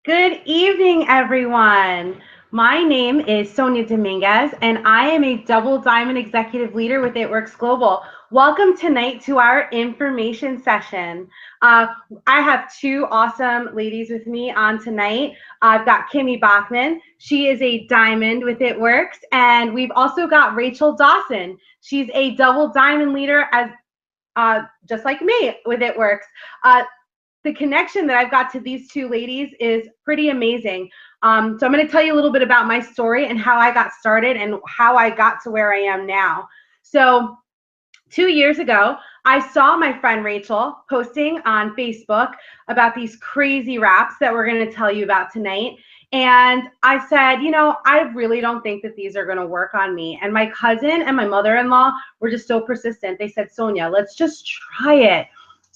Good evening, everyone. My name is Sonia Dominguez, and I am a double diamond executive leader with It Works Global. Welcome tonight to our information session. I have two awesome ladies with me on tonight. I've got Kimmy Bachmann. She is a diamond with It Works, and we've also got Rachel Dawson. She's a double diamond leader as just like me with It Works. The connection that I've got to these two ladies is pretty amazing. So I'm going to tell you a little bit about my story and how I got started and how I got to where I am now. So 2 years ago, I saw my friend Rachel posting on Facebook about these crazy wraps that we're going to tell you about tonight. And I said, you know, I really don't think that these are going to work on me. And my cousin and my mother-in-law were just so persistent. They said, Sonia, let's just try it.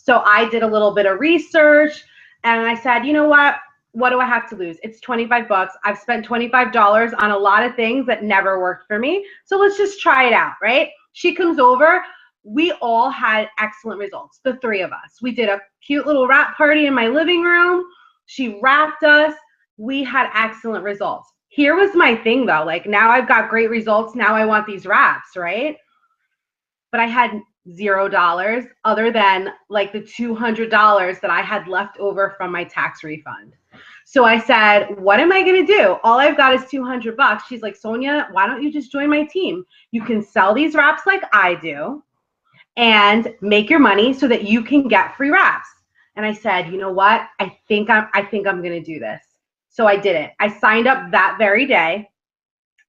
So I did a little bit of research and I said, you know what do I have to lose? It's 25 bucks. I've spent $25 on a lot of things that never worked for me. So let's just try it out, right? She comes over. We all had excellent results, the three of us. We did a cute little wrap party in my living room. She wrapped us. We had excellent results. Here was my thing though, like now I've got great results. Now I want these wraps, right? But I had $0 other than like the $200 that I had left over from my tax refund. So I said, what am I going to do? All I've got is 200 bucks. She's like, Sonia, why don't you just join my team? You can sell these wraps like I do and make your money so that you can get free wraps. And I said, you know what? I think I'm going to do this. So I did it. I signed up that very day.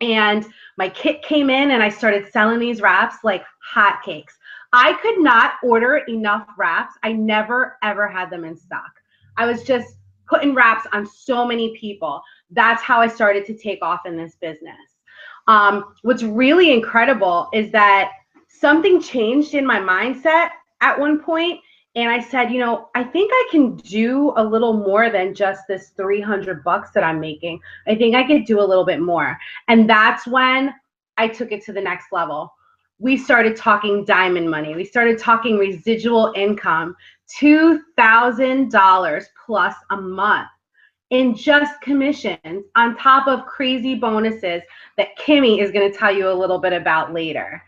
And my kit came in and I started selling these wraps like hotcakes. I could not order enough wraps. I never, ever had them in stock. I was just putting wraps on so many people. That's how I started to take off in this business. What's really incredible is that something changed in my mindset at one point. And I said, you know, I think I can do a little more than just this 300 bucks that I'm making. I think I could do a little bit more. And that's when I took it to the next level. We started talking diamond money. We started talking residual income, $2,000 plus a month in just commissions on top of crazy bonuses that Kimmy is going to tell you a little bit about later.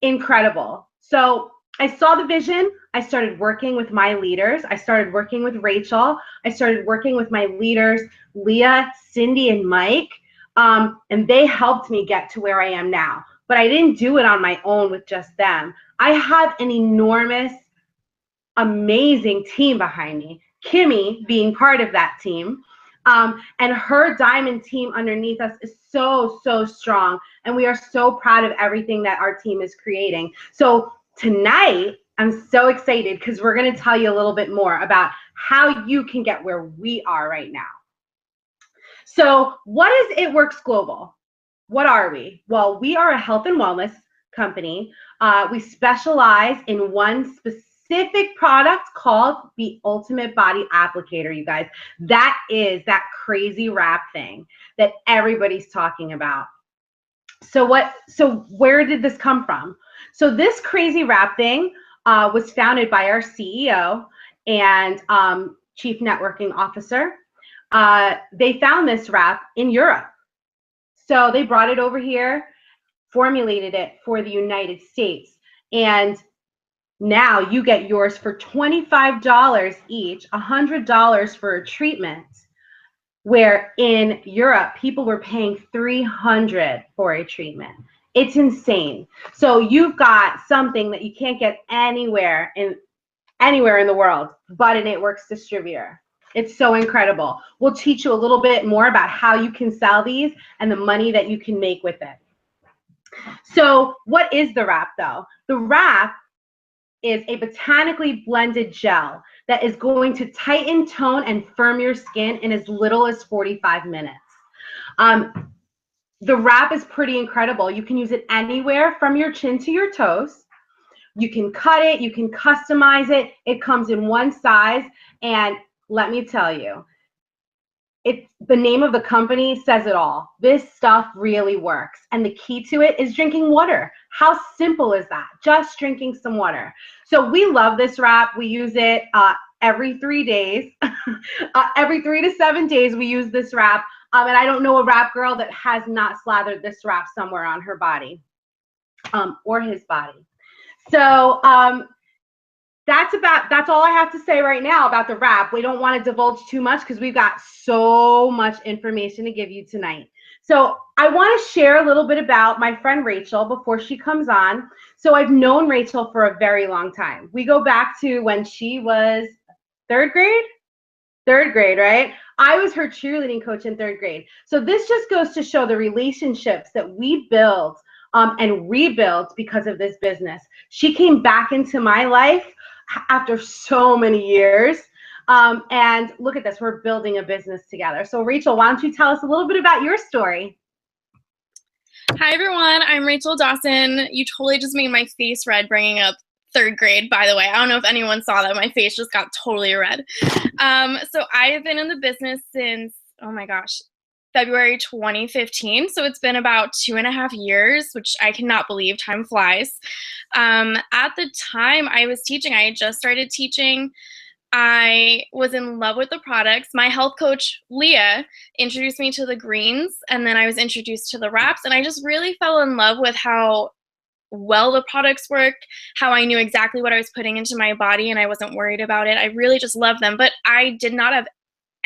Incredible. So I saw the vision. I started working with my leaders. I started working with Rachel. I started working with my leaders, Leah, Cindy, and Mike. And they helped me get to where I am now. But I didn't do it on my own with just them. I have an enormous, amazing team behind me. Kimmy being part of that team. And her diamond team underneath us is so, so strong. And we are so proud of everything that our team is creating. So tonight, I'm so excited because we're going to tell you a little bit more about how you can get where we are right now. So what is It Works Global? What are we? Well, we are a health and wellness company. We specialize in one specific product called the Ultimate Body Applicator, you guys. That is that crazy wrap thing that everybody's talking about. So where did this come from? So this crazy wrap thing was founded by our CEO and Chief Networking Officer. They found this wrap in Europe. So they brought it over here, formulated it for the United States. And now you get yours for $25 each, $100 for a treatment, where in Europe, people were paying $300 for a treatment. It's insane. So you've got something that you can't get anywhere in the world but an It Works distributor. It's so incredible. We'll teach you a little bit more about how you can sell these and the money that you can make with it. So what is the wrap though? The wrap is a botanically blended gel that is going to tighten, tone, and firm your skin in as little as 45 minutes. The wrap is pretty incredible. You can use it anywhere from your chin to your toes. You can cut it, you can customize it. It comes in one size, and let me tell you, the name of the company says it all. This stuff really works. And the key to it is drinking water. How simple is that? Just drinking some water. So we love this wrap. We use it every 3 days. Every 3 to 7 days we use this wrap. And I don't know a wrap girl that has not slathered this wrap somewhere on her body, or his body. So that's all I have to say right now about the wrap. We don't want to divulge too much because we've got so much information to give you tonight. So I want to share a little bit about my friend Rachel before she comes on. So I've known Rachel for a very long time. We go back to when she was third grade, right? I was her cheerleading coach in third grade. So this just goes to show the relationships that we build and rebuild because of this business. She came back into my life after so many years. And look at this, we're building a business together. So Rachel, why don't you tell us a little bit about your story? Hi everyone, I'm Rachel Dawson. You totally just made my face red bringing up third grade, by the way. I don't know if anyone saw that. My face just got totally red. So I've been in the business since, oh my gosh, February 2015. So it's been about 2.5 years, which I cannot believe. Time flies. At the time I was teaching, I had just started teaching. I was in love with the products. My health coach, Leah, introduced me to the greens, and then I was introduced to the wraps, and I just really fell in love with how well the products work, how I knew exactly what I was putting into my body, and I wasn't worried about it. I really just loved them, but I did not have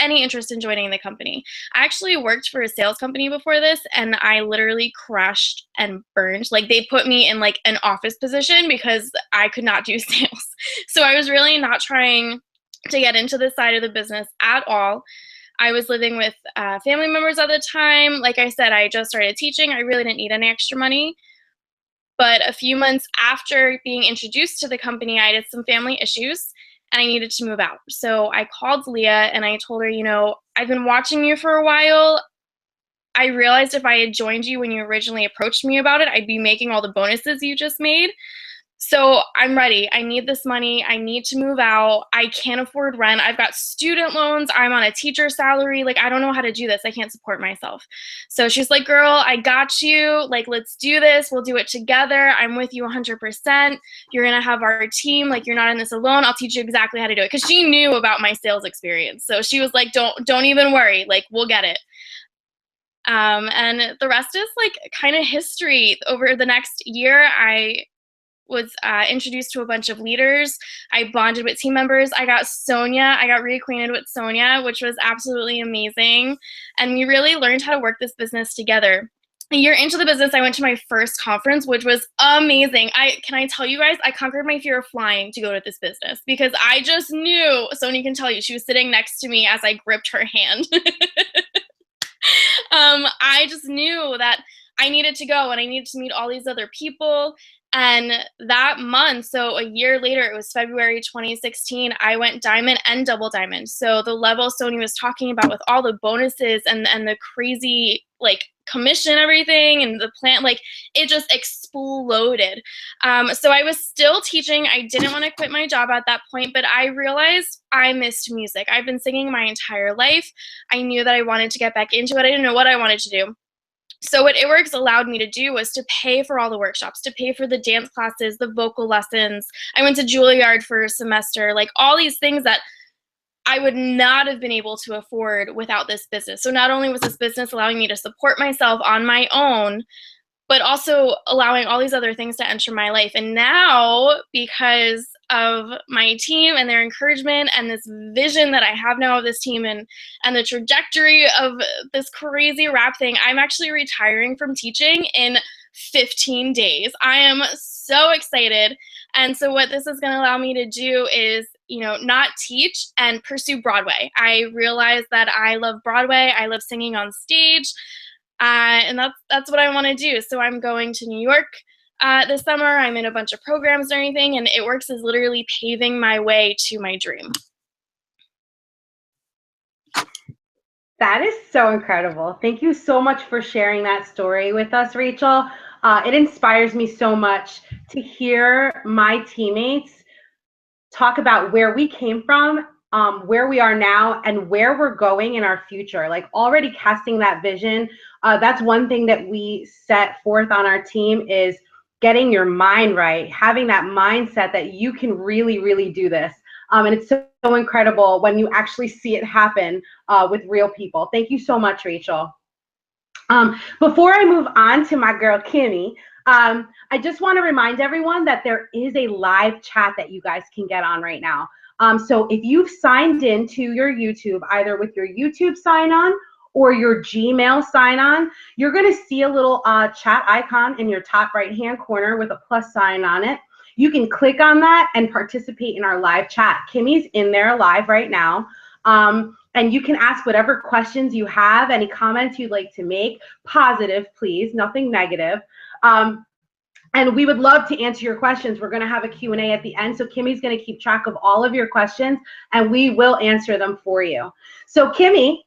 any interest in joining the company. I actually worked for a sales company before this, and I literally crashed and burned. Like, they put me in like an office position because I could not do sales. So I was really not trying to get into this side of the business at all. I was living with family members at the time. Like I said, I just started teaching. I really didn't need any extra money. But a few months after being introduced to the company, I had some family issues and I needed to move out. So I called Leah and I told her, you know, I've been watching you for a while. I realized if I had joined you when you originally approached me about it, I'd be making all the bonuses you just made. So I'm ready. I need this money. I need to move out. I can't afford rent. I've got student loans. I'm on a teacher salary. Like, I don't know how to do this. I can't support myself. So she's like, girl, I got you. Like, let's do this. We'll do it together. I'm with you 100%. You're going to have our team. Like, you're not in this alone. I'll teach you exactly how to do it. Because she knew about my sales experience. So she was like, don't even worry. Like, we'll get it. And the rest is like kind of history. Over the next year, I was introduced to a bunch of leaders. I bonded with team members. I got reacquainted with Sonia, which was absolutely amazing. And we really learned how to work this business together. A year into the business, I went to my first conference, which was amazing. Can I tell you guys, I conquered my fear of flying to go to this business because I just knew, Sonia can tell you, she was sitting next to me as I gripped her hand. I just knew that I needed to go and I needed to meet all these other people. And that month, so a year later, it was February 2016, I went diamond and double diamond. So the level Sonia was talking about with all the bonuses and the crazy like commission, everything, and the plant, like it just exploded. So I was still teaching. I didn't want to quit my job at that point, but I realized I missed music. I've been singing my entire life. I knew that I wanted to get back into it. I didn't know what I wanted to do. So what ItWorks allowed me to do was to pay for all the workshops, to pay for the dance classes, the vocal lessons. I went to Juilliard for a semester, like all these things that I would not have been able to afford without this business. So not only was this business allowing me to support myself on my own, but also allowing all these other things to enter my life. And now, because of my team and their encouragement and this vision that I have now of this team and the trajectory of this crazy wrap thing, I'm actually retiring from teaching in 15 days. I am so excited. And so what this is going to allow me to do is, you know, not teach and pursue Broadway. I realized that I love Broadway. I love singing on stage. And that's what I want to do. So I'm going to New York this summer. I'm in a bunch of programs and everything, and ItWorks is literally paving my way to my dream. That is so incredible. Thank you so much for sharing that story with us, Rachel. It inspires me so much to hear my teammates talk about where we came from, where we are now, and where we're going in our future. Like already casting that vision. That's one thing that we set forth on our team is getting your mind right, having that mindset that you can really, really do this. And it's so incredible when you actually see it happen with real people. Thank you so much, Rachel. Before I move on to my girl, Kimmy, I just want to remind everyone that there is a live chat that you guys can get on right now. So if you've signed in to your YouTube, either with your YouTube sign on or your Gmail sign on, you're going to see a little chat icon in your top right hand corner with a plus sign on it. You can click on that and participate in our live chat. Kimmy's in there live right now. And you can ask whatever questions you have, any comments you'd like to make, positive, please, nothing negative. And we would love to answer your questions. We're going to have a Q&A at the end. So Kimmy's going to keep track of all of your questions, and we will answer them for you. So Kimmy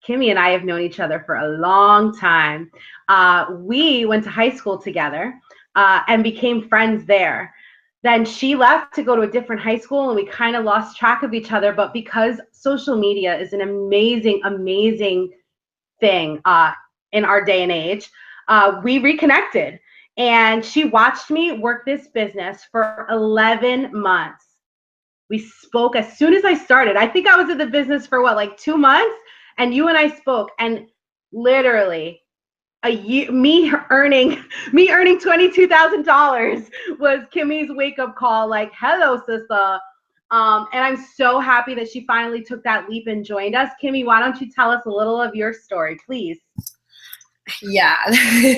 and I have known each other for a long time. We went to high school together and became friends there. Then she left to go to a different high school, and we kind of lost track of each other. But because social media is an amazing, amazing thing in our day and age, we reconnected. And she watched me work this business for 11 months. We spoke as soon as I started. I think I was in the business for what, like 2 months? And you and I spoke, and literally a year, me earning $22,000 was Kimmy's wake-up call, like, hello, sister. And I'm so happy that she finally took that leap and joined us. Kimmy, why don't you tell us a little of your story, please? Yeah,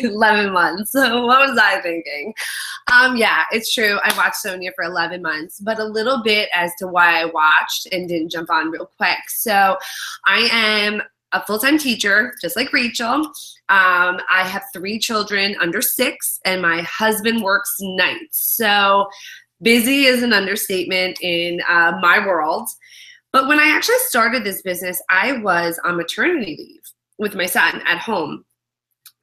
11 months. So what was I thinking? Yeah, it's true. I watched Sonia for 11 months, but a little bit as to why I watched and didn't jump on real quick. So I am a full-time teacher, just like Rachel. I have 3 children under 6, and my husband works nights. So busy is an understatement in my world. But when I actually started this business, I was on maternity leave with my son at home.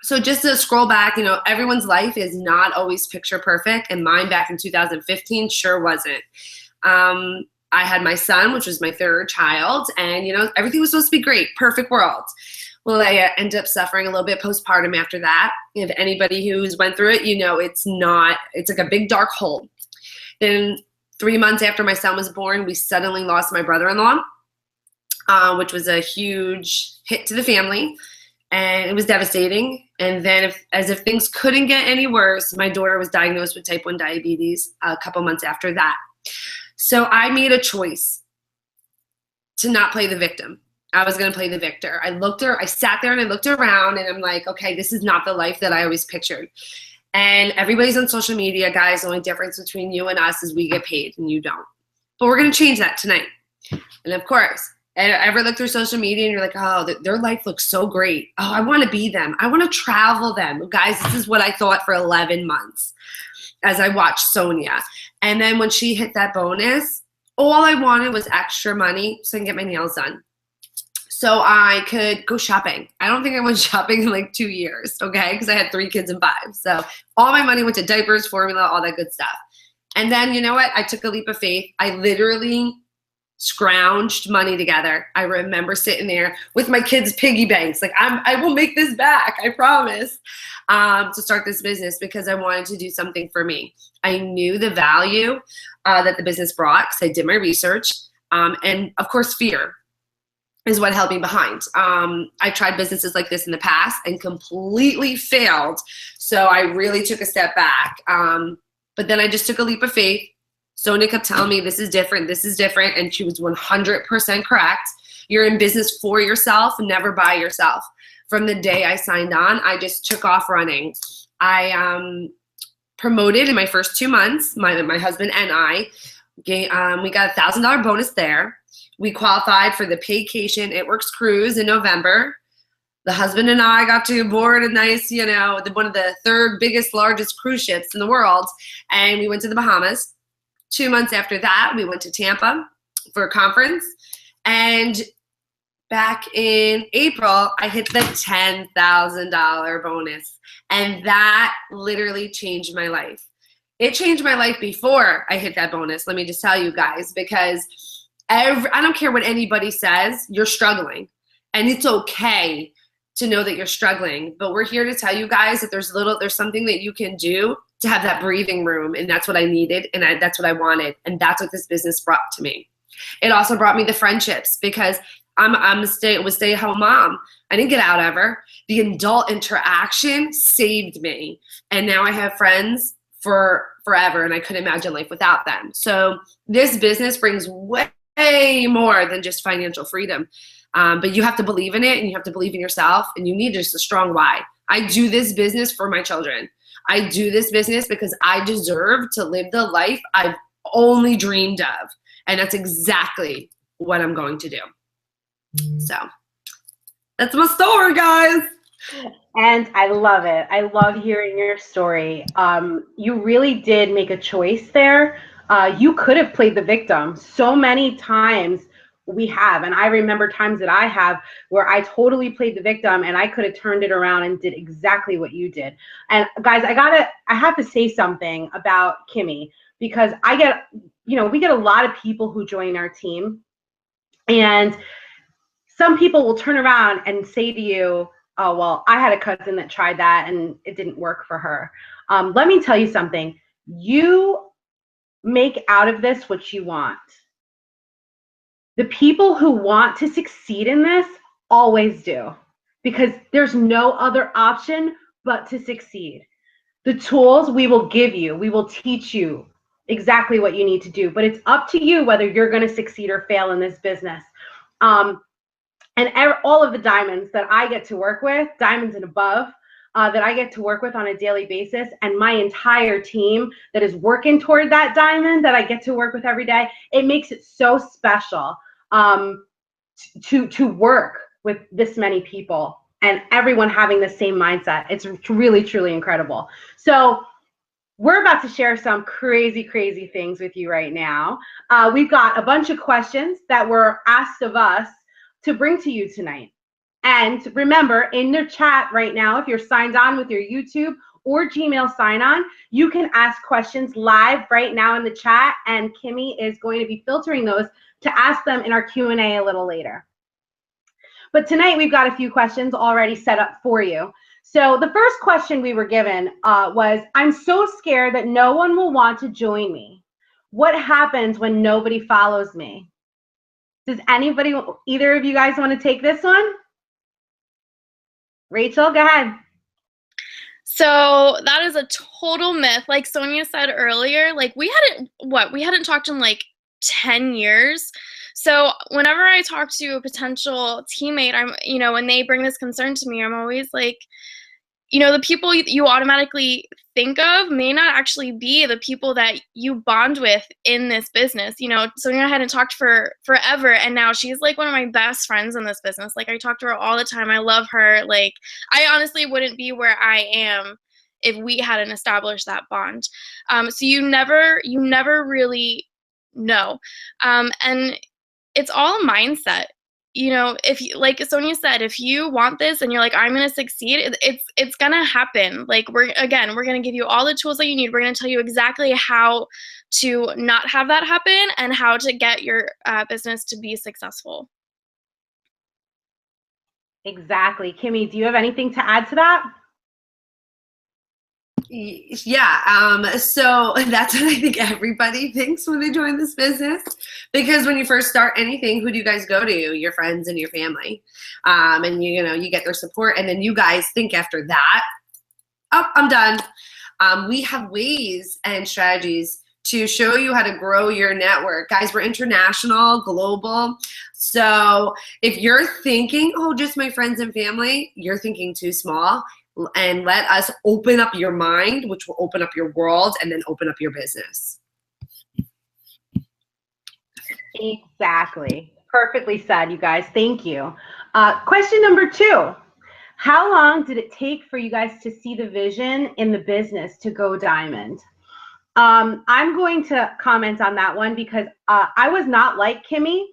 So just to scroll back, you know, everyone's life is not always picture perfect, and mine back in 2015 sure wasn't. I had my son, which was my 3rd child, and, you know, everything was supposed to be great, perfect world. Well, I ended up suffering a little bit postpartum after that. If anybody who's went through it, you know, it's like a big dark hole. Then 3 months after my son was born, we suddenly lost my brother-in-law, which was a huge hit to the family. And it was devastating. And then as if things couldn't get any worse, my daughter was diagnosed with type 1 diabetes a couple months after that. So I made a choice to not play the victim. I was going to play the victor. I sat there and I looked around, and I'm like, okay, this is not the life that I always pictured. And everybody's on social media, guys. The only difference between you and us is we get paid and you don't. But we're going to change that tonight. And of course, ever look through social media and you're like, oh, their life looks so great. Oh, I want to be them. I want to travel them. Guys, this is what I thought for 11 months as I watched Sonia. And then when she hit that bonus, all I wanted was extra money so I can get my nails done, so I could go shopping. I don't think I went shopping in like 2 years, okay? Because I had 3 kids and 5. So all my money went to diapers, formula, all that good stuff. And then, you know what? I took a leap of faith. I literally scrounged money together. I remember sitting there with my kids' piggy banks, like I will make this back, I promise, to start this business because I wanted to do something for me. I knew the value that the business brought because I did my research, and of course fear is what held me behind. I tried businesses like this in the past and completely failed, so I really took a step back, but then I just took a leap of faith. Sonia kept telling me, this is different, and she was 100% correct. You're in business for yourself, never by yourself. From the day I signed on, I just took off running. I promoted in my first 2 months, my husband and I. We got a $1,000 bonus there. We qualified for the Paycation It Works cruise in November. The husband and I got to board a nice, you know, one of the 3rd biggest, largest cruise ships in the world, and we went to the Bahamas. 2 months after that, we went to Tampa for a conference. And back in April, I hit the $10,000 bonus. And that literally changed my life. It changed my life before I hit that bonus, let me just tell you guys, because I don't care what anybody says, you're struggling. And it's okay to know that you're struggling. But we're here to tell you guys that there's something that you can do to have that breathing room, and that's what I needed, and that's what I wanted, and that's what this business brought to me. It also brought me the friendships, because I'm a stay-at-home mom. I didn't get out ever. The adult interaction saved me, and now I have friends for forever, and I couldn't imagine life without them. So this business brings way more than just financial freedom, but you have to believe in it, and you have to believe in yourself, and you need just a strong why. I do this business for my children. I do this business because I deserve to live the life I've only dreamed of, and that's exactly what I'm going to do. So that's my story, guys. And I love it. I love hearing your story. You really did make a choice there. You could have played the victim. So many times we have, and I remember times that I have where I totally played the victim, and I could have turned it around and did exactly what you did. And guys, I have to say something about Kimmy, because we get a lot of people who join our team, and some people will turn around and say to you, oh, well, I had a cousin that tried that and it didn't work for her. Let me tell you something. You make out of this what you want. The people who want to succeed in this always do, because there's no other option but to succeed. The tools we will give you, we will teach you exactly what you need to do, but it's up to you whether you're going to succeed or fail in this business. And all of the diamonds that I get to work with, diamonds and above, that I get to work with on a daily basis, and my entire team that is working toward that diamond that I get to work with every day, it makes it so special to work with this many people and everyone having the same mindset. It's really, truly incredible. So we're about to share some crazy, crazy things with you right now. We've got a bunch of questions that were asked of us to bring to you tonight. And remember, in the chat right now, if you're signed on with your YouTube or Gmail sign-on, you can ask questions live right now in the chat, and Kimmy is going to be filtering those to ask them in our Q&A a little later. But tonight we've got a few questions already set up for you. So the first question we were given was, I'm so scared that no one will want to join me. What happens when nobody follows me? Does either of you guys want to take this one? Rachel, go ahead. So that is a total myth. Like Sonia said earlier, like we hadn't talked in like 10 years. So whenever I talk to a potential teammate, when they bring this concern to me, I'm always like, the people you automatically think of may not actually be the people that you bond with in this business. Sonia hadn't talked for forever, and now she's like one of my best friends in this business. Like I talk to her all the time. I love her. Like I honestly wouldn't be where I am if we hadn't established that bond. So you never really know. And it's all a mindset. If you, like Sonia said, if you want this and you're like, I'm going to succeed, it's going to happen. Like we're going to give you all the tools that you need. We're going to tell you exactly how to not have that happen and how to get your business to be successful. Exactly. Kimmy, do you have anything to add to that? Yeah, so that's what I think everybody thinks when they join this business, because when you first start anything, who do you guys go to? Your friends and your family, and you get their support, and then you guys think after that, oh, I'm done. We have ways and strategies to show you how to grow your network. Guys, we're international, global. So if you're thinking, oh, just my friends and family, you're thinking too small. And let us open up your mind, which will open up your world and then open up your business. Exactly. Perfectly said, you guys. Thank you. Question number 2. How long did it take for you guys to see the vision in the business to go diamond? I'm going to comment on that one because I was not like Kimmy.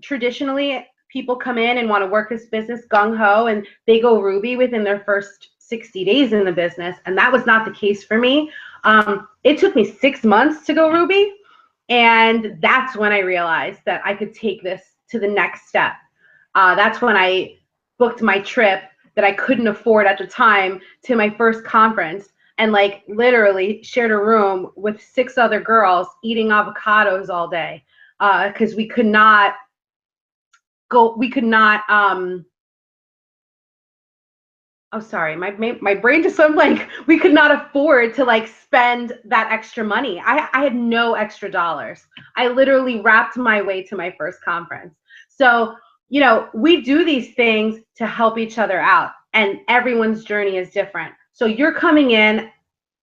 Traditionally, people come in and want to work this business gung-ho, and they go Ruby within their first 60 days in the business, and that was not the case for me. It took me 6 months to go Ruby, and that's when I realized that I could take this to the next step. That's when I booked my trip that I couldn't afford at the time to my first conference, and like literally shared a room with 6 other girls eating avocados all day because we could not oh, sorry, my brain just went blank. We could not afford to like spend that extra money. I had no extra dollars. I literally wrapped my way to my first conference. So, you know, we do these things to help each other out, and everyone's journey is different. So you're coming in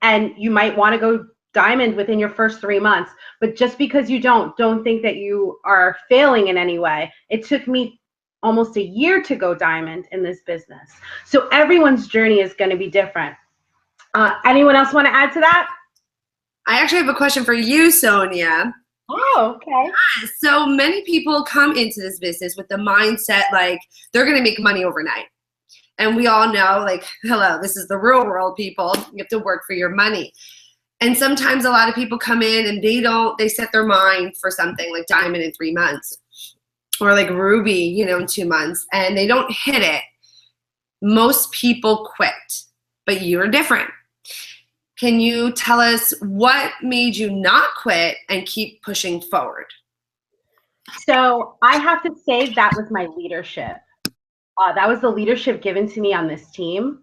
and you might want to go diamond within your first 3 months, but just because you don't think that you are failing in any way. It took me almost a year to go diamond in this business. So everyone's journey is going to be different. Anyone else want to add to that? I actually have a question for you, Sonia. Oh, okay. So many people come into this business with the mindset like they're going to make money overnight. And we all know, like, hello, this is the real world, people. You have to work for your money. And sometimes a lot of people come in and they set their mind for something like diamond in 3 months or like ruby, you know, in 2 months, and they don't hit it. Most people quit, but you're different. Can you tell us what made you not quit and keep pushing forward? So I have to say that was my leadership. That was the leadership given to me on this team.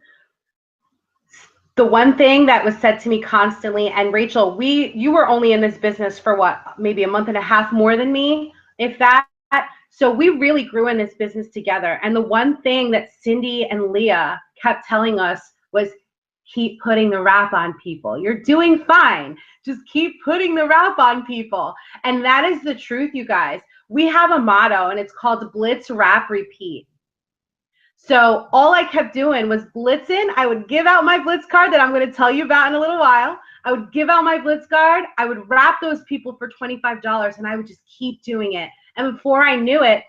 The one thing that was said to me constantly, and Rachel, you were only in this business for what, maybe a month and a half more than me, if that. So we really grew in this business together. And the one thing that Cindy and Leah kept telling us was, keep putting the wrap on people. You're doing fine. Just keep putting the wrap on people. And that is the truth, you guys. We have a motto, and it's called Blitz, Wrap, Repeat. So all I kept doing was blitzing. I would give out my blitz card that I'm going to tell you about in a little while. I would give out my blitz card. I would wrap those people for $25, and I would just keep doing it. And before I knew it,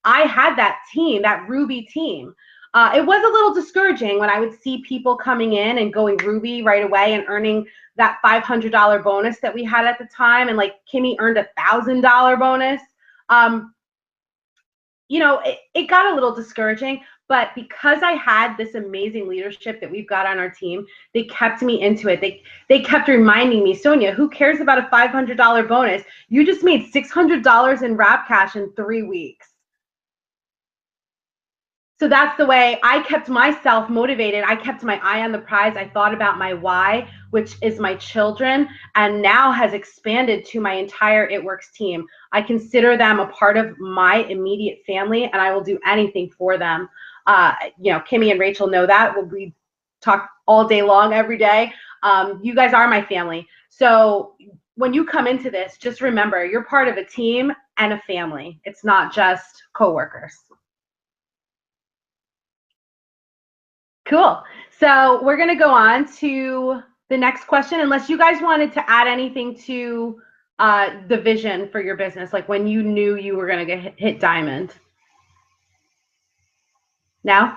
I had that team, that Ruby team. It was a little discouraging when I would see people coming in and going Ruby right away and earning that $500 bonus that we had at the time. And like Kimmy earned $1,000 bonus. You know, it got a little discouraging, but because I had this amazing leadership that we've got on our team, they kept me into it. They kept reminding me, Sonia, who cares about a $500 bonus? You just made $600 in wrap cash in 3 weeks. So that's the way I kept myself motivated. I kept my eye on the prize. I thought about my why, which is my children, and now has expanded to my entire It Works team. I consider them a part of my immediate family, and I will do anything for them. You know, Kimmy and Rachel know that. We talk all day long, every day. You guys are my family. So when you come into this, just remember, you're part of a team and a family. It's not just coworkers. Cool. So we're going to go on to the next question, unless you guys wanted to add anything to the vision for your business, like when you knew you were going to hit diamond. No?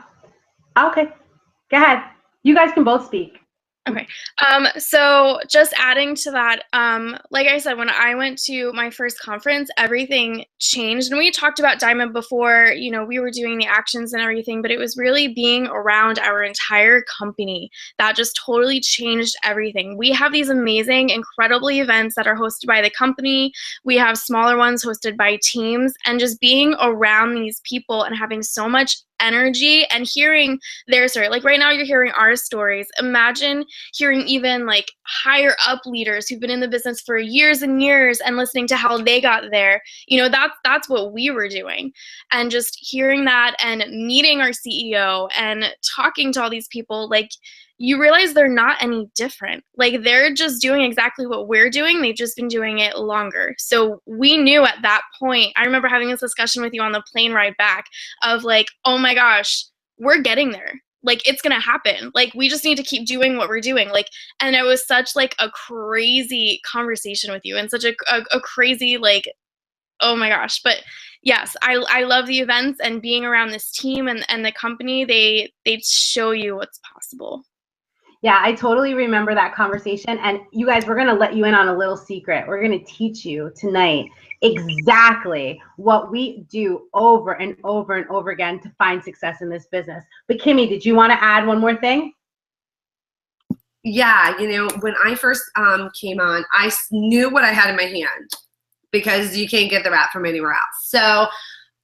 Okay. Go ahead. You guys can both speak. Okay. So just adding to that, like I said, when I went to my first conference, everything changed. And we talked about Diamond before, you know, we were doing the actions and everything, but it was really being around our entire company that just totally changed everything. We have these amazing, incredible events that are hosted by the company. We have smaller ones hosted by teams, and just being around these people and having so much energy and hearing their story. Like right now you're hearing our stories. Imagine hearing even like higher up leaders who've been in the business for years and years and listening to how they got there. You know, that's what we were doing. And just hearing that and meeting our CEO and talking to all these people, like you realize they're not any different. Like they're just doing exactly what we're doing. They've just been doing it longer. So we knew at that point, I remember having this discussion with you on the plane ride back of like, oh my gosh, we're getting there. Like it's going to happen. Like we just need to keep doing what we're doing. Like, and it was such like a crazy conversation with you and such a crazy, like, oh my gosh. But yes, I love the events and being around this team and the company, they show you what's possible. Yeah, I totally remember that conversation. And you guys, we're going to let you in on a little secret. We're going to teach you tonight exactly what we do over and over and over again to find success in this business. But Kimmy, did you want to add one more thing? Yeah, you know, when I first came on, I knew what I had in my hand because you can't get the wrap from anywhere else. So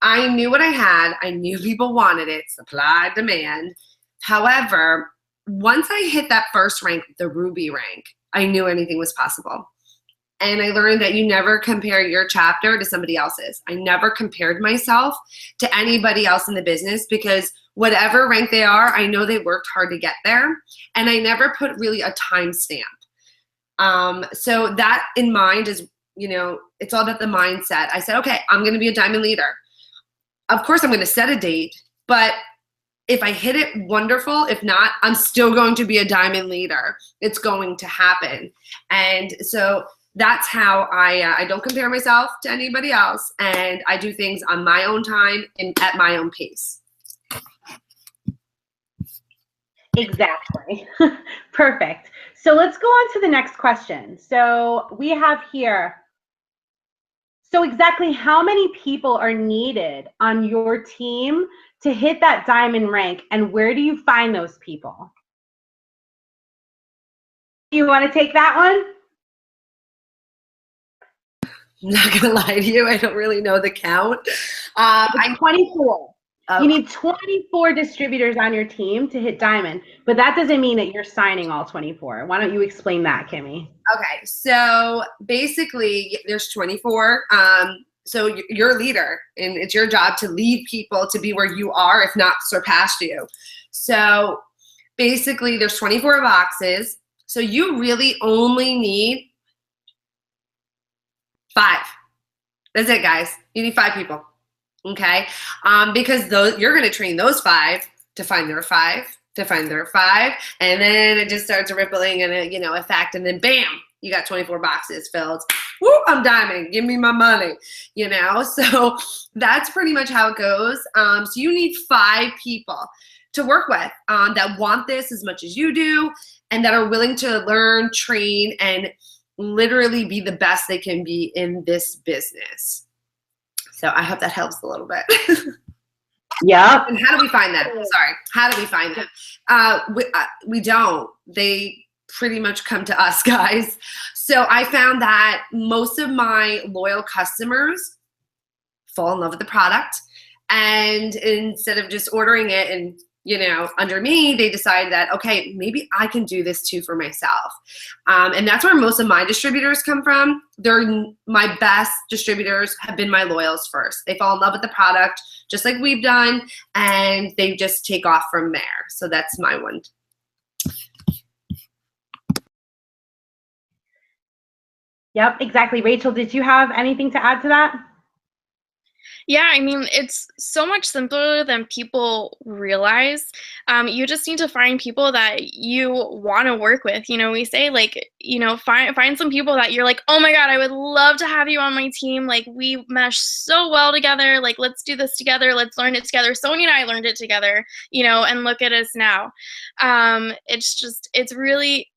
I knew what I had. I knew people wanted it, supply, demand. However, once I hit that first rank, the ruby rank, I knew anything was possible. And I learned that you never compare your chapter to somebody else's. I never compared myself to anybody else in the business because whatever rank they are, I know they worked hard to get there. And I never put really a time stamp. So that in mind is, you know, it's all about the mindset. I said, okay, I'm going to be a diamond leader. Of course, I'm going to set a date, but if I hit it, wonderful. If not, I'm still going to be a diamond leader. It's going to happen. And so that's how I don't compare myself to anybody else, and I do things on my own time and at my own pace. Exactly. Perfect. So let's go on to the next question. So we have here, so exactly how many people are needed on your team to hit that diamond rank, and where do you find those people? You want to take that one? I'm not gonna lie to you, I don't really know the count. I'm 24. Oh. You need 24 distributors on your team to hit diamond, but that doesn't mean that you're signing all 24. Why don't you explain that, Kimmy? Okay, so basically there's 24. So you're a leader, and it's your job to lead people to be where you are, if not surpass you. So basically there's 24 boxes. So you really only need 5. That's it, guys. You need 5 people. Okay, because you're going to train those 5 to find their 5, to find their 5, and then it just starts rippling and effect, and then bam, you got 24 boxes filled. Woo, I'm diamond. Give me my money. So that's pretty much how it goes. So you need 5 people to work with that want this as much as you do, and that are willing to learn, train, and literally be the best they can be in this business. So I hope that helps a little bit. Yeah. And how do we find them? Sorry. How do we find them? We don't. They pretty much come to us, guys. So I found that most of my loyal customers fall in love with the product. And instead of just ordering it and under me, they decide that, okay, maybe I can do this too for myself. And that's where most of my distributors come from. My best distributors have been my loyals first. They fall in love with the product, just like we've done, and they just take off from there. So that's my one. Yep, exactly. Rachel, did you have anything to add to that? Yeah, I mean, it's so much simpler than people realize. You just need to find people that you want to work with. We say find some people that you're like, oh my God, I would love to have you on my team. Like, we mesh so well together. Like, let's do this together. Let's learn it together. Sonia and I learned it together, and look at us now. It's really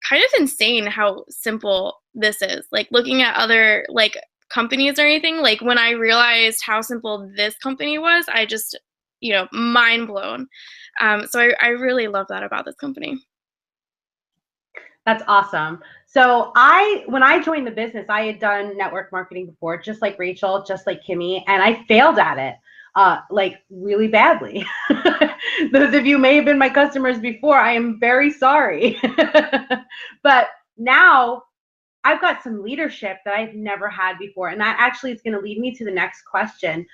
kind of insane how simple this is. Like, looking at other companies or anything, when I realized how simple this company was, I just, mind blown. So I really love that about this company. That's awesome. So when I joined the business, I had done network marketing before, just like Rachel, just like Kimmy, and I failed at it, really badly. Those of you may have been my customers before. I am very sorry. But now I've got some leadership that I've never had before. And that actually is going to lead me to the next question.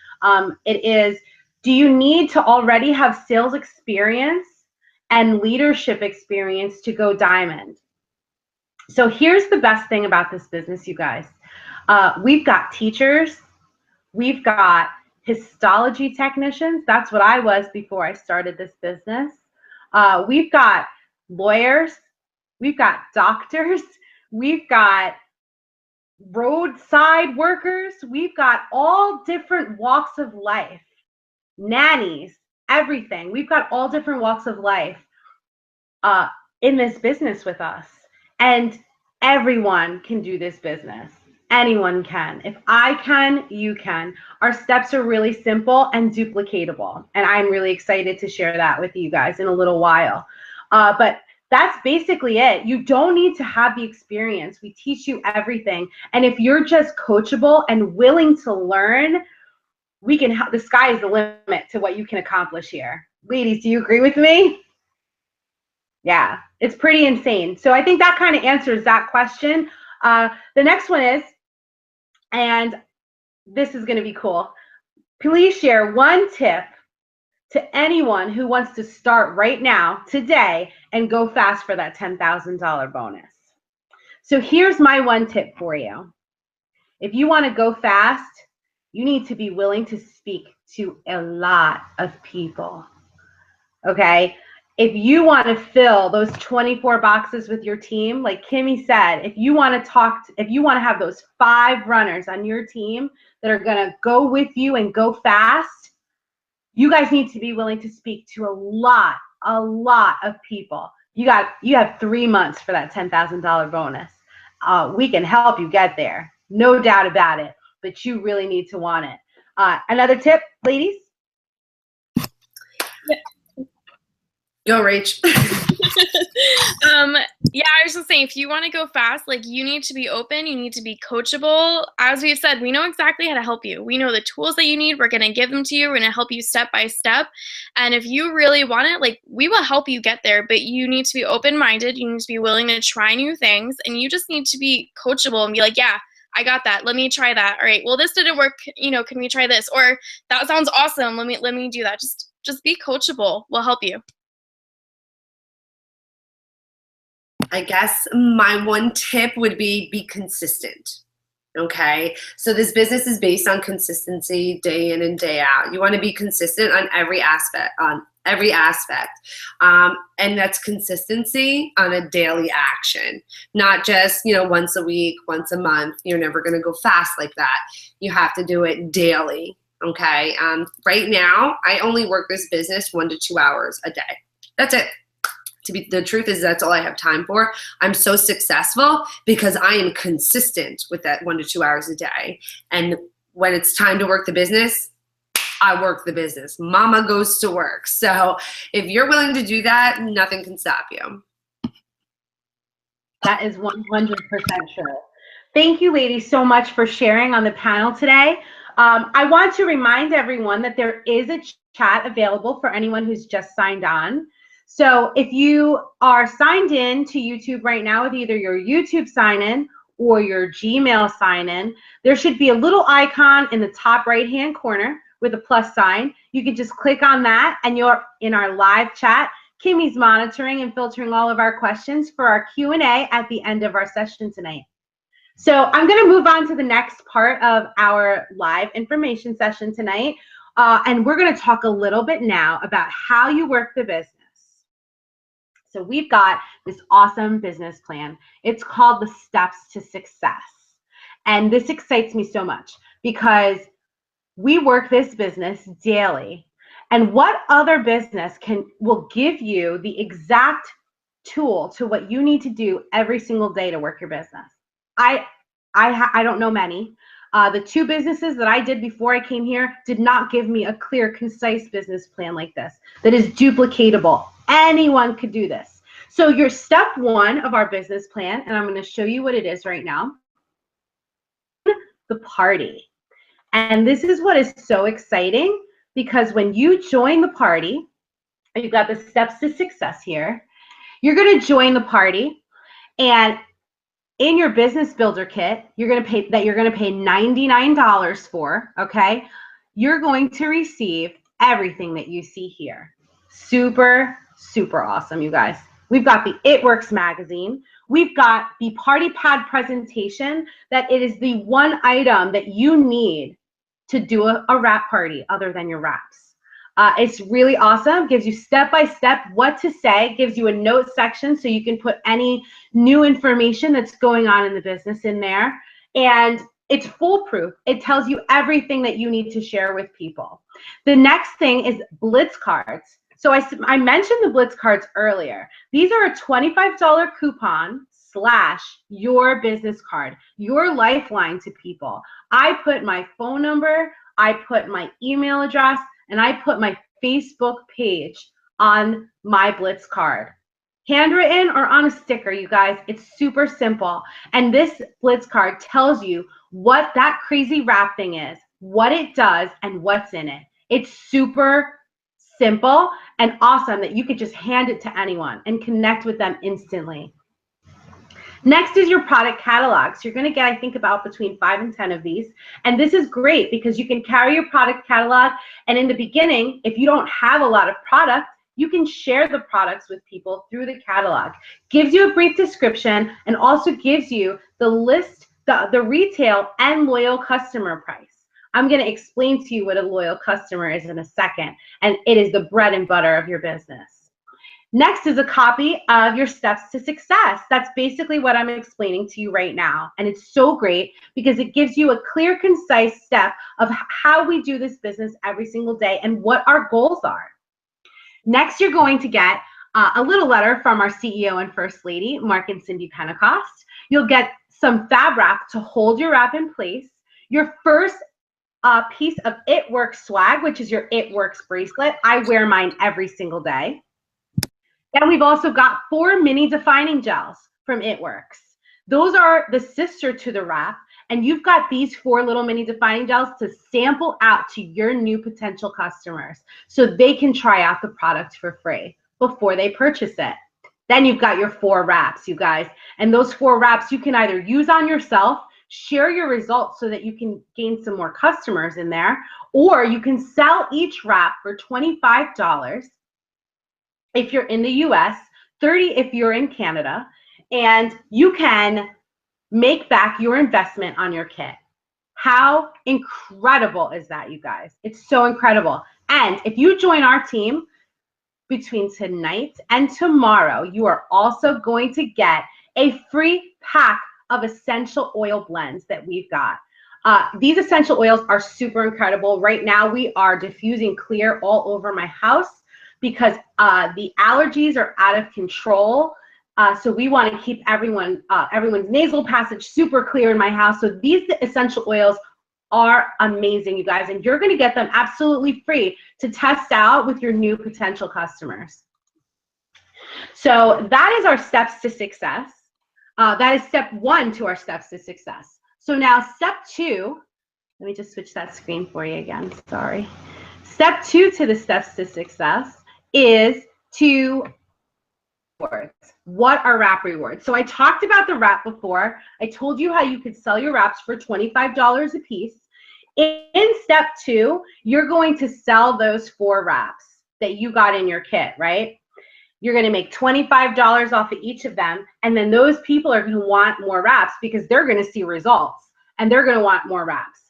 It is, do you need to already have sales experience and leadership experience to go diamond? So here's the best thing about this business, you guys. We've got teachers. We've got histology technicians. That's what I was before I started this business. We've got lawyers. We've got doctors. We've got roadside workers. We've got all different walks of life, nannies, everything. We've got all different walks of life in this business with us. And everyone can do this business. Anyone can. If I can, you can. Our steps are really simple and duplicatable. And I'm really excited to share that with you guys in a little while. But that's basically it. You don't need to have the experience. We teach you everything. And if you're just coachable and willing to learn, we can help. The sky is the limit to what you can accomplish here. Ladies, do you agree with me? Yeah, it's pretty insane. So I think that kind of answers that question. The next one is, and this is going to be cool. Please share one tip to anyone who wants to start right now, today, and go fast for that $10,000 bonus. So here's my one tip for you. If you want to go fast, you need to be willing to speak to a lot of people. Okay? If you want to fill those 24 boxes with your team, like Kimmy said, if you want to have those 5 runners on your team that are going to go with you and go fast, you guys need to be willing to speak to a lot of people. You have 3 months for that $10,000 bonus. We can help you get there, no doubt about it, but you really need to want it. Another tip, ladies? Go, Rach. Yeah, I was just saying, if you want to go fast, like, you need to be open, you need to be coachable. As we've said, we know exactly how to help you. We know the tools that you need. We're going to give them to you. We're going to help you step by step. And if you really want it, like, we will help you get there, but you need to be open-minded. You need to be willing to try new things, and you just need to be coachable and be like, yeah, I got that. Let me try that. All right. Well, this didn't work. Can we try this? Or that sounds awesome. Let me do that. Just be coachable. We'll help you. I guess my one tip would be consistent. Okay, so this business is based on consistency, day in and day out. You want to be consistent on every aspect, and that's consistency on a daily action, not just once a week, once a month. You're never going to go fast like that. You have to do it daily. Okay, right now I only work this business 1 to 2 hours a day. That's it. The truth is, that's all I have time for. I'm so successful because I am consistent with that 1 to 2 hours a day. And when it's time to work the business, I work the business. Mama goes to work. So if you're willing to do that, nothing can stop you. That is 100% true. Thank you, ladies, so much for sharing on the panel today. I want to remind everyone that there is a chat available for anyone who's just signed on. So if you are signed in to YouTube right now with either your YouTube sign-in or your Gmail sign-in, there should be a little icon in the top right-hand corner with a plus sign. You can just click on that and you're in our live chat. Kimmy's monitoring and filtering all of our questions for our Q&A at the end of our session tonight. So I'm going to move on to the next part of our live information session tonight. And we're going to talk a little bit now about how you work the business. So we've got this awesome business plan. It's called the Steps to Success. And this excites me so much because we work this business daily. And what other business will give you the exact tool to what you need to do every single day to work your business? I don't know many. The 2 businesses that I did before I came here did not give me a clear, concise business plan like this that is duplicatable. Anyone could do this. So your step 1 of our business plan, and I'm going to show you what it is right now, the party. And this is what is so exciting, because when you join the party, you've got the steps to success here. You're going to join the party, and in your business builder kit, you're going to pay $99 for, okay? You're going to receive everything that you see here. Super, super awesome, you guys. We've got the It Works magazine. We've got the party pad presentation that it is the one item that you need to do a wrap party other than your wraps. It's really awesome. Gives you step-by-step what to say. Gives you a note section so you can put any new information that's going on in the business in there. And it's foolproof. It tells you everything that you need to share with people. The next thing is Blitz cards. So I mentioned the Blitz cards earlier. These are a $25 coupon / your business card, your lifeline to people. I put my phone number, I put my email address, and I put my Facebook page on my Blitz card. Handwritten or on a sticker, you guys. It's super simple. And this Blitz card tells you what that crazy wrap thing is, what it does, and what's in it. It's super simple and awesome that you could just hand it to anyone and connect with them instantly. Next is your product catalog. So you're going to get, I think, about between 5 and 10 of these. And this is great because you can carry your product catalog. And in the beginning, if you don't have a lot of product, you can share the products with people through the catalog. Gives you a brief description and also gives you the list, the retail and loyal customer price. I'm going to explain to you what a loyal customer is in a second. And it is the bread and butter of your business. Next is a copy of your steps to success. That's basically what I'm explaining to you right now. And it's so great because it gives you a clear, concise step of how we do this business every single day and what our goals are. Next, you're going to get a little letter from our CEO and First Lady, Mark and Cindy Pentecost. You'll get some fab wrap to hold your wrap in place. Your first piece of It Works swag, which is your It Works bracelet. I wear mine every single day. Then we've also got 4 mini defining gels from It Works. Those are the sister to the wrap, and you've got these 4 little mini defining gels to sample out to your new potential customers so they can try out the product for free before they purchase it. Then you've got your 4 wraps, you guys, and those 4 wraps you can either use on yourself, share your results so that you can gain some more customers in there, or you can sell each wrap for $25 if you're in the US, $30 if you're in Canada, and you can make back your investment on your kit. How incredible is that, you guys? It's so incredible. And if you join our team between tonight and tomorrow, you are also going to get a free pack of essential oil blends that we've got. These essential oils are super incredible. Right now, we are diffusing clear all over my house because the allergies are out of control. So we want to keep everyone's nasal passage super clear in my house. So these essential oils are amazing, you guys, and you're going to get them absolutely free to test out with your new potential customers. So that is our steps to success. That is step 1 to our steps to success. So now step 2, let me just switch that screen for you again, sorry. Step 2 to the steps to success is to rewards. What are wrap rewards? So I talked about the wrap before. I told you how you could sell your wraps for $25 a piece. In step 2, you're going to sell those 4 wraps that you got in your kit, right? You're going to make $25 off of each of them, and then those people are going to want more wraps because they're going to see results and they're going to want more wraps.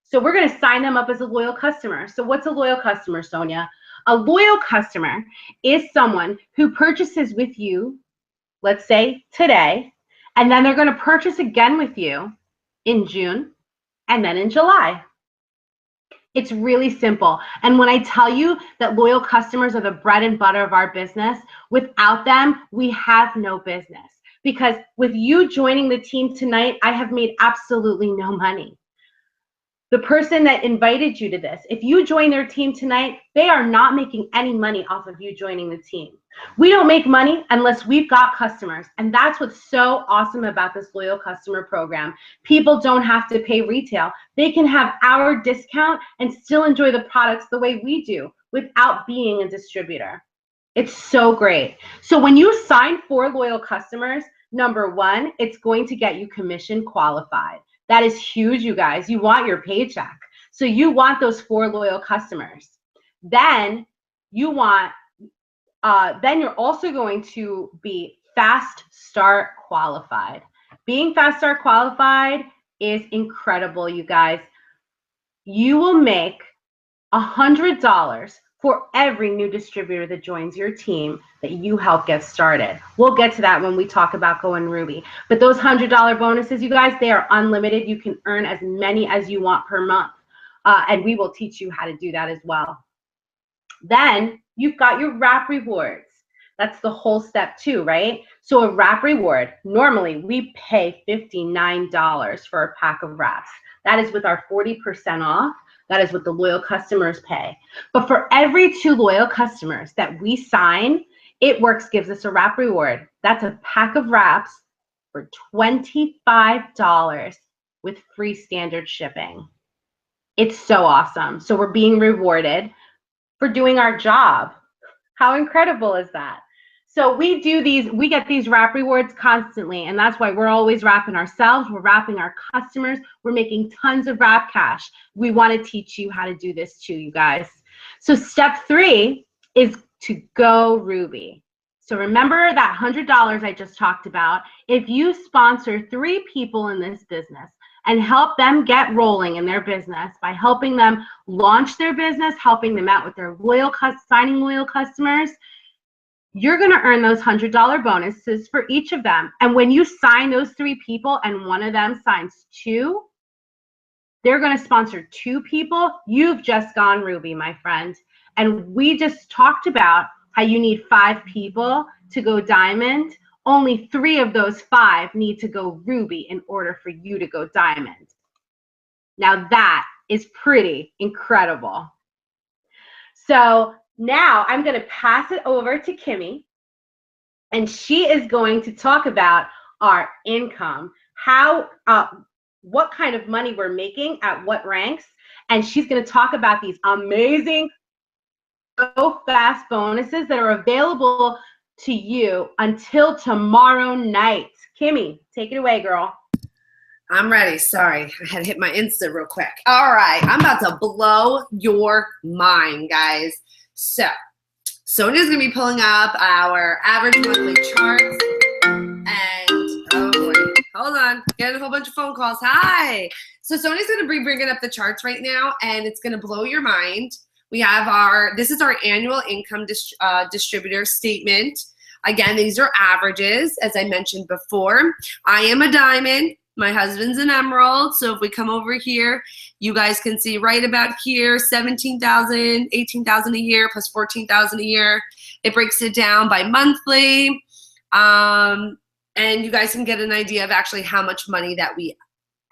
So we're going to sign them up as a loyal customer. So what's a loyal customer, Sonia? A loyal customer is someone who purchases with you, let's say today, and then they're going to purchase again with you in June and then in July. It's really simple. And when I tell you that loyal customers are the bread and butter of our business, without them, we have no business. Because with you joining the team tonight, I have made absolutely no money. The person that invited you to this, if you join their team tonight, they are not making any money off of you joining the team. We don't make money unless we've got customers. And that's what's so awesome about this loyal customer program. People don't have to pay retail. They can have our discount and still enjoy the products the way we do without being a distributor. It's so great. So when you sign 4 loyal customers, number 1, it's going to get you commission qualified. That is huge, you guys. You want your paycheck. So you want those 4 loyal customers. Then you want, then you're also going to be Fast Start qualified. Being Fast Start qualified is incredible, you guys. You will make $100 for every new distributor that joins your team that you help get started. We'll get to that when we talk about Going Ruby. But those $100 bonuses, you guys, they are unlimited. You can earn as many as you want per month. And we will teach you how to do that as well. Then you've got your wrap rewards. That's the whole step 2, right? So a wrap reward, normally we pay $59 for a pack of wraps. That is with our 40% off. That is what the loyal customers pay. But for every 2 loyal customers that we sign It Works gives us a wrap reward. That's a pack of wraps for $25 with free standard shipping. It's so awesome. So we're being rewarded for doing our job. How incredible is that? So we get these wrap rewards constantly, and that's why we're always wrapping ourselves, we're wrapping our customers, we're making tons of wrap cash. We want to teach you how to do this too, you guys. So step 3 is to go Ruby. So remember that $100 I just talked about. If you sponsor 3 people in this business and help them get rolling in their business by helping them launch their business, helping them out with their signing loyal customers, you're going to earn those $100 bonuses for each of them. And when you sign those 3 people and one of them signs 2, they're going to sponsor 2 people. You've just gone Ruby, my friend. And we just talked about how you need 5 people to go diamond. Only 3 of those 5 need to go Ruby in order for you to go diamond. Now that is pretty incredible. So now I'm going to pass it over to Kimmy, and she is going to talk about our income, what kind of money we're making at what ranks, and she's going to talk about these amazing Go Fast bonuses that are available to you until tomorrow night. Kimmy, take it away, girl. I'm ready. Sorry, I had to hit my Insta real quick. All right, I'm about to blow your mind, guys. So, Sonia's going to be pulling up our average monthly charts. And, oh boy, hold on. Getting a whole bunch of phone calls. Hi. So, Sonia's going to be bringing up the charts right now, and it's going to blow your mind. We have this is our annual income distributor statement. Again, these are averages, as I mentioned before. I am a diamond. My husband's an emerald. So if we come over here, you guys can see right about here, 17,000, 18,000 a year plus 14,000 a year. It breaks it down by monthly. And you guys can get an idea of actually how much money that we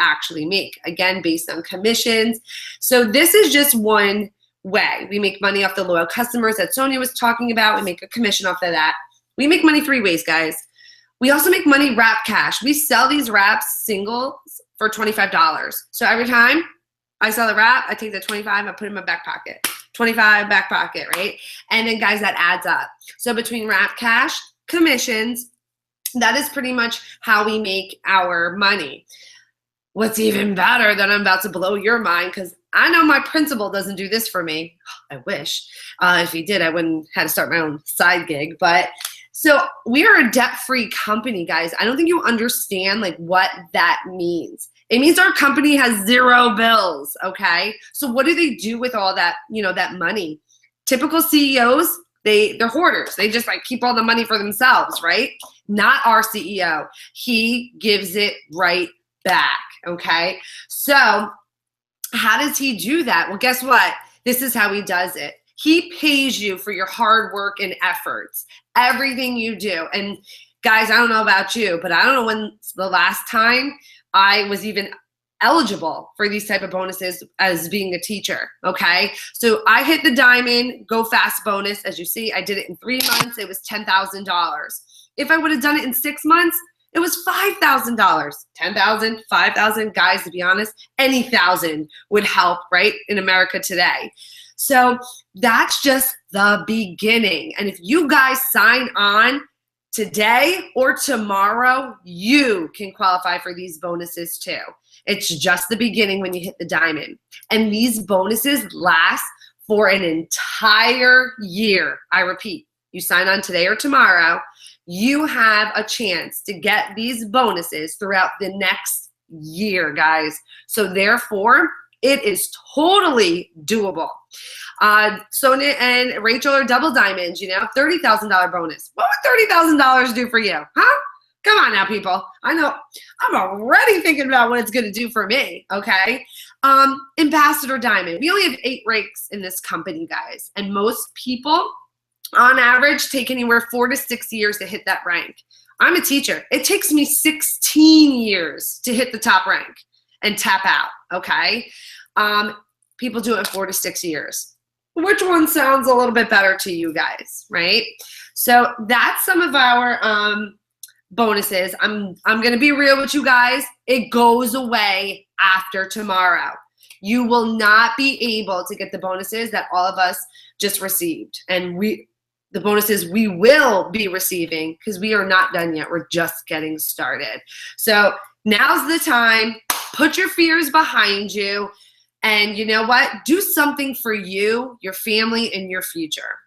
actually make. Again, based on commissions. So this is just one way. We make money off the loyal customers that Sonia was talking about. We make a commission off of that. We make money 3 ways, guys. We also make money wrap cash. We sell these wraps singles for $25. So every time I sell a wrap, I take the 25, I put it in my back pocket. 25 back pocket, right? And then guys, that adds up. So between wrap cash, commissions, that is pretty much how we make our money. What's even better that I'm about to blow your mind, because I know my principal doesn't do this for me. I wish. If he did, I wouldn't have to start my own side gig. But so we are a debt-free company, guys. I don't think you understand like what that means. It means our company has 0 bills, okay? So what do they do with all that, that money? Typical CEOs, they're hoarders. They just like keep all the money for themselves, right? Not our CEO. He gives it right back, okay? So how does he do that? Well, guess what? This is how he does it. He pays you for your hard work and efforts, everything you do. And guys, I don't know about you, but I don't know when the last time I was even eligible for these type of bonuses as being a teacher, okay? So I hit the Diamond Go Fast bonus. As you see, I did it in 3 months. It was $10,000. If I would have done it in 6 months, it was $5,000, $10,000, $5,000. Guys, to be honest, any thousand would help, right, in America today. So that's just the beginning. And if you guys sign on today or tomorrow, you can qualify for these bonuses too. It's just the beginning when you hit the diamond. And these bonuses last for an entire year. I repeat, you sign on today or tomorrow, you have a chance to get these bonuses throughout the next year, guys. So therefore, it is totally doable. Sonia and Rachel are double diamonds, $30,000 bonus. What would $30,000 do for you? Huh? Come on now, people. I know I'm already thinking about what it's going to do for me, okay? Ambassador Diamond. We only have 8 ranks in this company, guys. And most people, on average, take anywhere 4 to 6 years to hit that rank. I'm a teacher. It takes me 16 years to hit the top rank and tap out, okay? People do it in 4 to 6 years. Which one sounds a little bit better to you guys, right? So that's some of our bonuses. I'm gonna be real with you guys. It goes away after tomorrow. You will not be able to get the bonuses that all of us just received. And the bonuses we will be receiving, because we are not done yet. We're just getting started. So now's the time. Put your fears behind you. And you know what? Do something for you, your family, and your future.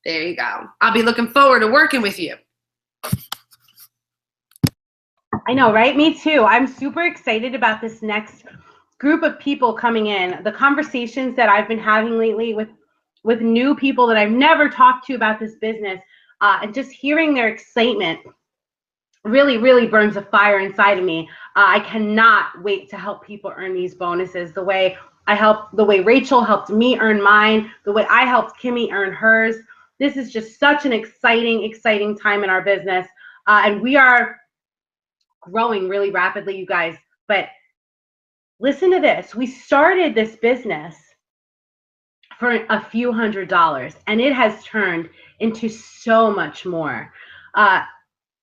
There you go. I'll be looking forward to working with you. I know, right? Me too. I'm super excited about this next group of people coming in. The conversations that I've been having lately with new people that I've never talked to about this business, and just hearing their excitement really, really burns a fire inside of me. I cannot wait to help people earn these bonuses the way Rachel helped me earn mine, the way I helped Kimmy earn hers. This is just such an exciting, exciting time in our business. And we are growing really rapidly, you guys. But listen to this. We started this business for a few $100s, and it has turned into so much more.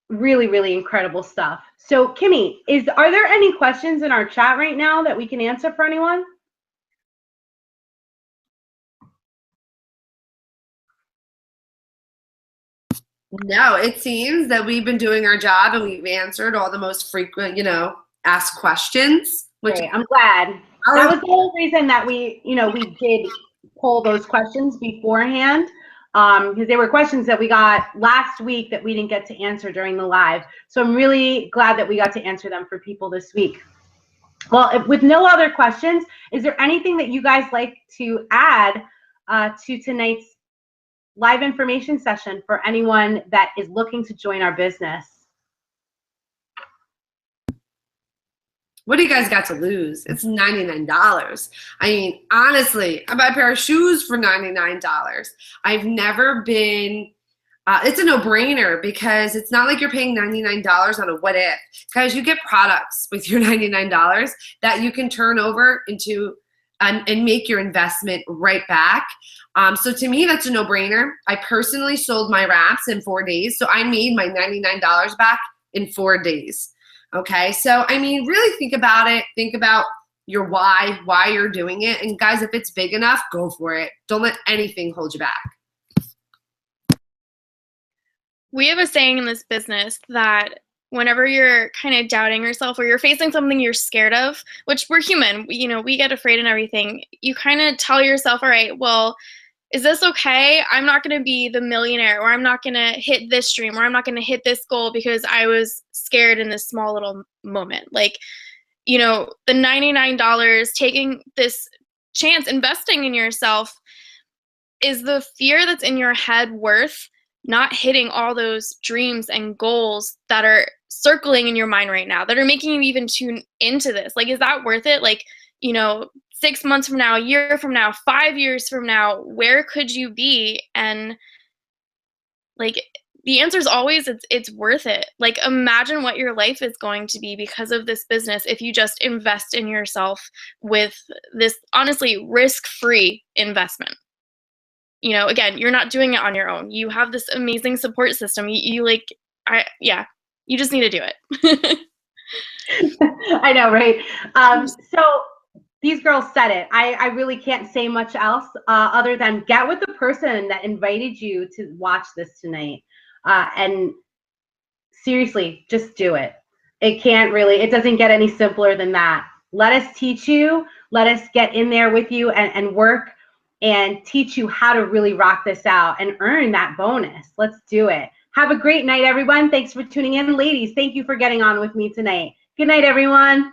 Really, really incredible stuff. So Kimmy, are there any questions in our chat right now that we can answer for anyone? No, it seems that we've been doing our job and we've answered all the most frequent, asked questions. Which Great. I'm glad. That was the whole reason that we did pull those questions beforehand, because they were questions that we got last week that we didn't get to answer during the live. So I'm really glad that we got to answer them for people this week. Well, with no other questions, is there anything that you guys like to add to tonight's live information session for anyone that is looking to join our business? What do you guys got to lose? It's $99. I mean, honestly, I buy a pair of shoes for $99. I've never been, it's a no-brainer because it's not like you're paying $99 on a what if. Guys, you get products with your $99 that you can turn over into and make your investment right back. So to me, that's a no-brainer. I personally sold my wraps in 4 days, so I made my $99 back in 4 days. Okay, so I mean, really think about it. Think about your why you're doing it. And guys, if it's big enough, go for it. Don't let anything hold you back. We have a saying in this business that whenever you're kind of doubting yourself or you're facing something you're scared of, which we're human, we get afraid and everything, you kind of tell yourself, all right, well, is this okay? I'm not going to be the millionaire, or I'm not going to hit this dream, or I'm not going to hit this goal because I was scared in this small little moment. Like, the $99, taking this chance, investing in yourself, is the fear that's in your head worth not hitting all those dreams and goals that are circling in your mind right now, that are making you even tune into this? Like, is that worth it? Like, 6 months from now, a year from now, 5 years from now, where could you be? And like, the answer is always it's worth it. Like, imagine what your life is going to be because of this business if you just invest in yourself with this honestly risk-free investment. Again, you're not doing it on your own. You have this amazing support system. You just need to do it. I know, right? So these girls said it. I really can't say much else other than get with the person that invited you to watch this tonight. And seriously, just do it. It doesn't get any simpler than that. Let us teach you. Let us get in there with you and work and teach you how to really rock this out and earn that bonus. Let's do it. Have a great night, everyone. Thanks for tuning in. Ladies, thank you for getting on with me tonight. Good night, everyone.